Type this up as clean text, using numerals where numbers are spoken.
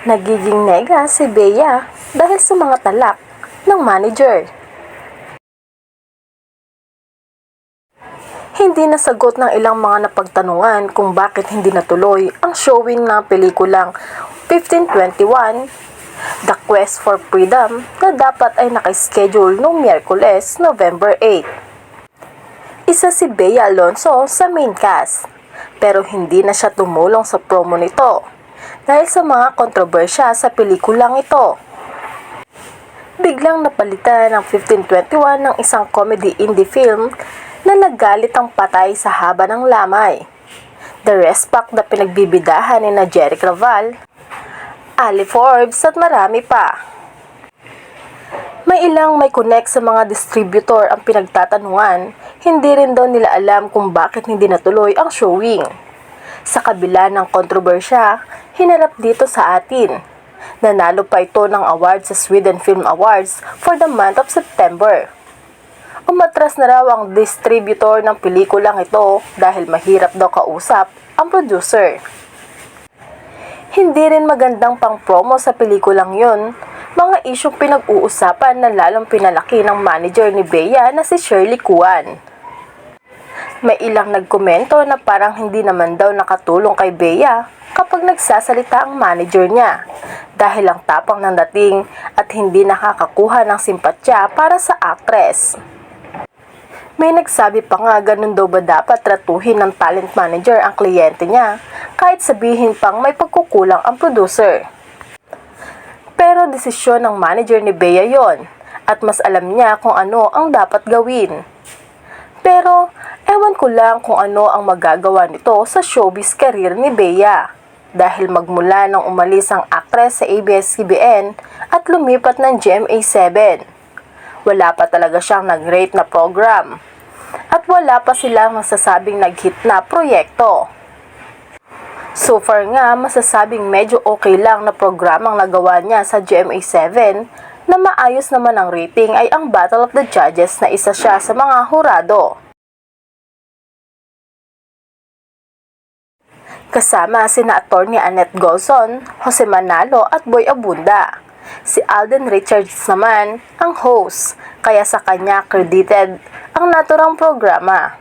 Nagiging nega si Bea dahil sa mga talak ng manager. Hindi nasagot ng ilang mga napagtanungan kung bakit hindi natuloy ang showing ng pelikulang 1521, The Quest for Freedom, na dapat ay nakaschedule noong Miyerkules, November 8. Isa si Bea Alonzo sa main cast, pero hindi na siya tumulong sa promo nito dahil sa mga kontrobersya sa pelikulang ito. Biglang napalitan ng 1521 ng isang comedy indie film na naggalit ang patay sa haba ng lamay. The Rest Pack na pinagbibidahan ni Jeric Raval, Ali Forbes at marami pa. May ilang may connect sa mga distributor ang pinagtatanungan, hindi rin daw nila alam kung bakit hindi natuloy ang showing. Sa kabila ng kontrobersya, hinarap dito sa atin. Nanalo pa ito ng award sa Sweden Film Awards for the month of September. Umatras na raw ang distributor ng pelikulang ito dahil mahirap daw kausap ang producer. Hindi rin magandang pang-promo sa pelikulang yun, mga isyong pinag-uusapan na lalong pinalaki ng manager ni Bea na si Shirley Cuan. May ilang nagkomento na parang hindi naman daw nakatulong kay Bea kapag nagsasalita ang manager niya dahil ang tapang ng dating at hindi nakakakuha ng simpatya para sa actress. May nagsabi pa nga ganun daw ba dapat tratuhin ng talent manager ang kliyente niya kahit sabihin pang may pagkukulang ang producer. Pero desisyon ng manager ni Bea yon at mas alam niya kung ano ang dapat gawin. Pero ewan ko lang kung ano ang magagawa nito sa showbiz career ni Bea dahil magmula nang umalis ang actress sa ABS-CBN at lumipat ng GMA7. Wala pa talaga siyang nag-rate na program. At wala pa silang masasabing nag-hit na proyekto. So far nga, masasabing medyo okay lang na programang nagawa niya sa GMA7 na maayos naman ang rating ay ang Battle of the Judges na isa siya sa mga hurado. Kasama sina Attorney Annette Golson, Jose Manalo at Boy Abunda. Si Alden Richards naman ang host, kaya sa kanya credited ang naturang programa.